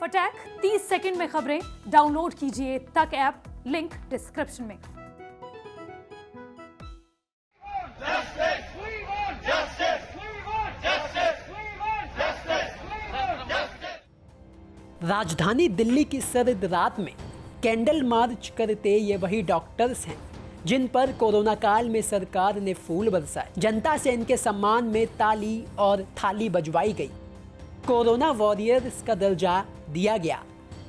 फटाक 30 सेकंड में खबरें डाउनलोड कीजिए तक ऐप, लिंक डिस्क्रिप्शन में। राजधानी दिल्ली की सर्द रात में कैंडल मार्च करते ये वही डॉक्टर्स हैं जिन पर कोरोना काल में सरकार ने फूल बरसाए। जनता से इनके सम्मान में ताली और थाली बजवाई गई। कोरोना वॉरियर्स का दर्जा दिया गया,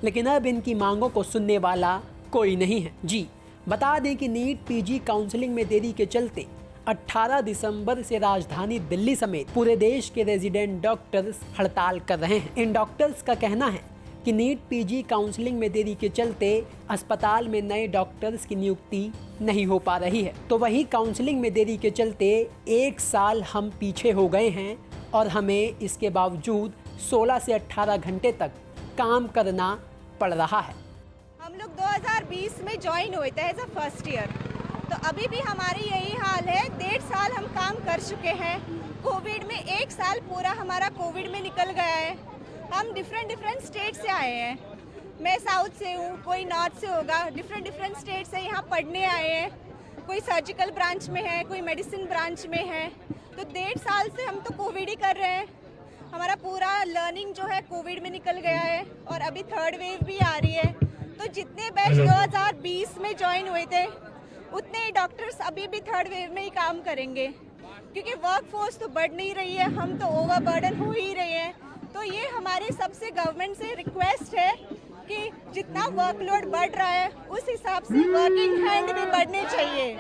लेकिन अब इनकी मांगों को सुनने वाला कोई नहीं है। जी बता दें कि नीट पीजी काउंसलिंग में देरी के चलते 18 दिसंबर से राजधानी दिल्ली समेत पूरे देश के रेजिडेंट डॉक्टर्स हड़ताल कर रहे हैं। इन डॉक्टर्स का कहना है कि नीट पीजी काउंसलिंग में देरी के चलते अस्पताल में नए डॉक्टर्स की नियुक्ति नहीं हो पा रही है, तो वहीं काउंसलिंग में देरी के चलते 1 साल हम पीछे हो गए हैं और हमें इसके बावजूद 16 से 18 घंटे तक काम करना पड़ रहा है। हम लोग 2020 में ज्वाइन हुए थे एज अ फर्स्ट ईयर, तो अभी भी हमारी यही हाल है। 1.5 साल हम काम कर चुके हैं। कोविड में 1 साल पूरा हमारा कोविड में निकल गया है। हम डिफरेंट स्टेट से आए हैं। मैं साउथ से हूँ, कोई नॉर्थ से होगा। डिफरेंट स्टेट से यहाँ पढ़ने आए हैं। कोई सर्जिकल ब्रांच में है, कोई मेडिसिन ब्रांच में है। तो 1.5 साल से हम तो कोविड ही कर रहे हैं। हमारा पूरा लर्निंग जो है कोविड में निकल गया है और अभी थर्ड वेव भी आ रही है। तो जितने बैच 2020 में ज्वाइन हुए थे उतने ही डॉक्टर्स अभी भी थर्ड वेव में ही काम करेंगे, क्योंकि वर्क फोर्स तो बढ़ नहीं रही है, हम तो ओवरबर्डन हो ही रहे हैं। तो ये हमारे सबसे गवर्नमेंट से रिक्वेस्ट है कि जितना वर्कलोड बढ़ रहा है उस हिसाब से वर्किंग हैंड भी बढ़ने चाहिए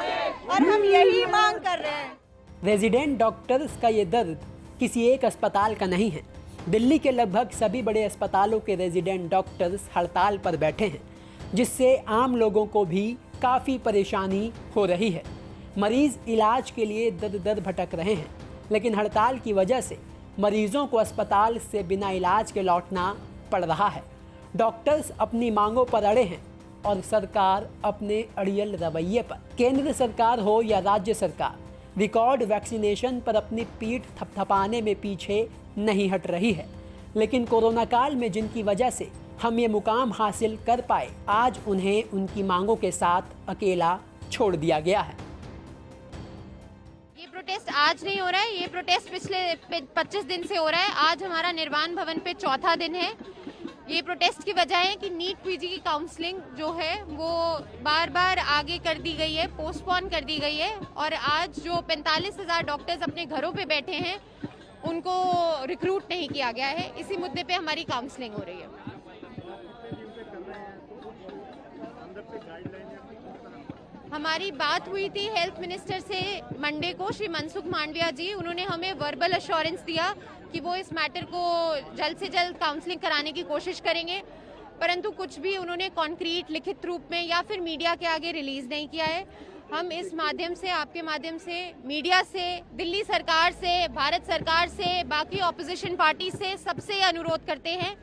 और हम यही मांग कर रहे हैं। रेजिडेंट डॉक्टर्स का ये दर्द किसी एक अस्पताल का नहीं है। दिल्ली के लगभग सभी बड़े अस्पतालों के रेजिडेंट डॉक्टर्स हड़ताल पर बैठे हैं, जिससे आम लोगों को भी काफ़ी परेशानी हो रही है। मरीज इलाज के लिए दर दर भटक रहे हैं, लेकिन हड़ताल की वजह से मरीजों को अस्पताल से बिना इलाज के लौटना पड़ रहा है। डॉक्टर्स अपनी मांगों पर अड़े हैं और सरकार अपने अड़ियल रवैये पर। केंद्र सरकार हो या राज्य सरकार, रिकॉर्ड वैक्सीनेशन पर अपनी पीठ थपथपाने में पीछे नहीं हट रही है। लेकिन कोरोना काल में जिनकी वजह से हम ये मुकाम हासिल कर पाए, आज उन्हें उनकी मांगों के साथ अकेला छोड़ दिया गया है। ये प्रोटेस्ट आज नहीं हो रहा है, ये प्रोटेस्ट पिछले 25 दिन से हो रहा है। आज हमारा निर्वाण भवन पे चौथा दिन है। ये प्रोटेस्ट की वजह है कि नीट पीजी की काउंसलिंग जो है वो बार बार आगे कर दी गई है, पोस्टपोन कर दी गई है और आज जो 45,000 डॉक्टर्स अपने घरों पे बैठे हैं उनको रिक्रूट नहीं किया गया है। इसी मुद्दे पे हमारी काउंसलिंग हो रही है। हमारी बात हुई थी हेल्थ मिनिस्टर से मंडे को, श्री मनसुख मांडविया जी। उन्होंने हमें वर्बल अश्योरेंस दिया कि वो इस मैटर को जल्द से जल्द काउंसलिंग कराने की कोशिश करेंगे, परंतु कुछ भी उन्होंने कॉन्क्रीट लिखित रूप में या फिर मीडिया के आगे रिलीज नहीं किया है। हम इस माध्यम से, आपके माध्यम से, मीडिया से, दिल्ली सरकार से, भारत सरकार से, बाकी ऑपोजिशन पार्टी से सबसे अनुरोध करते हैं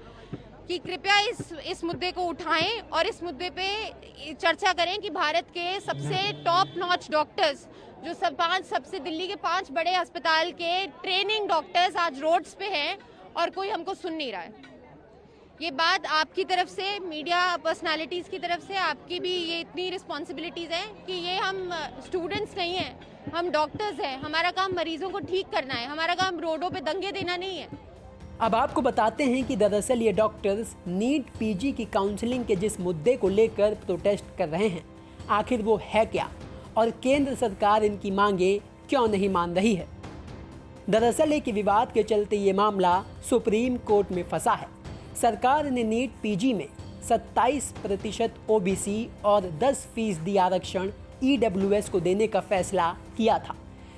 कि कृपया इस मुद्दे को उठाएं और इस मुद्दे पे चर्चा करें कि भारत के सबसे टॉप नॉच डॉक्टर्स जो सबसे दिल्ली के 5 बड़े अस्पताल के ट्रेनिंग डॉक्टर्स आज रोड्स पे हैं और कोई हमको सुन नहीं रहा है। ये बात आपकी तरफ से, मीडिया पर्सनालिटीज़ की तरफ से, आपकी भी ये इतनी रिस्पॉन्सिबिलिटीज़ हैं कि ये हम स्टूडेंट्स नहीं हैं, हम डॉक्टर्स हैं। हमारा काम मरीजों को ठीक करना है, हमारा काम रोडों पे दंगे देना नहीं है। अब आपको बताते हैं कि दरअसल ये डॉक्टर्स नीट पीजी की काउंसलिंग के जिस मुद्दे को लेकर प्रोटेस्ट कर रहे हैं, आखिर वो है क्या और केंद्र सरकार इनकी मांगे क्यों नहीं मान रही है। दरअसल एक विवाद के चलते ये मामला सुप्रीम कोर्ट में फंसा है। सरकार ने नीट पीजी में 27% ओबीसी और 10% आरक्षण ईडब्ल्यूएस को देने का फैसला किया था।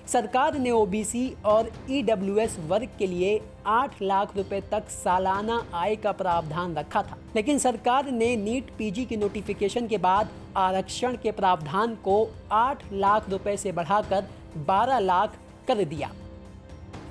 सरकार ने ओबीसी और ईडब्ल्यूएस वर्ग के लिए 8 लाख रुपए तक सालाना आय का प्रावधान रखा था, लेकिन सरकार ने नीट पीजी की नोटिफिकेशन के बाद आरक्षण के प्रावधान को 8 लाख रुपए से बढ़ाकर 12 लाख कर दिया।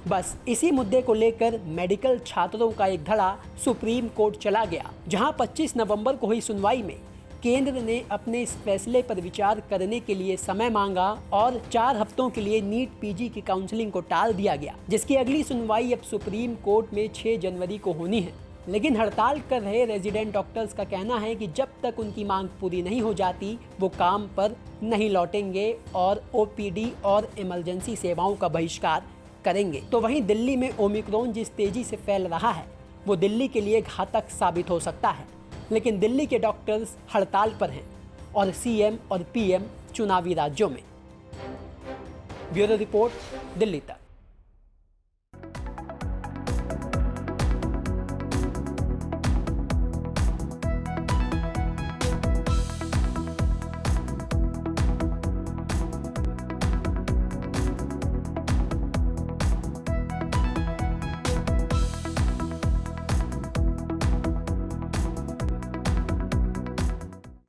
बस इसी मुद्दे को लेकर मेडिकल छात्रों का एक धड़ा सुप्रीम कोर्ट चला गया, जहां 25 नवंबर को हुई सुनवाई में केंद्र ने अपने इस फैसले पर विचार करने के लिए समय मांगा और 4 हफ्तों के लिए नीट पीजी की काउंसलिंग को टाल दिया गया, जिसकी अगली सुनवाई अब सुप्रीम कोर्ट में 6 जनवरी को होनी है। लेकिन हड़ताल कर रहे रेजिडेंट डॉक्टर्स का कहना है कि जब तक उनकी मांग पूरी नहीं हो जाती वो काम पर नहीं लौटेंगे और ओपीडी और इमरजेंसी सेवाओं का बहिष्कार करेंगे। तो वहीं दिल्ली में ओमिक्रॉन जिस तेजी से फैल रहा है वो दिल्ली के लिए घातक साबित हो सकता है, लेकिन दिल्ली के डॉक्टर्स हड़ताल पर हैं और सीएम और पीएम चुनावी राज्यों में। ब्यूरो रिपोर्ट, दिल्ली तक।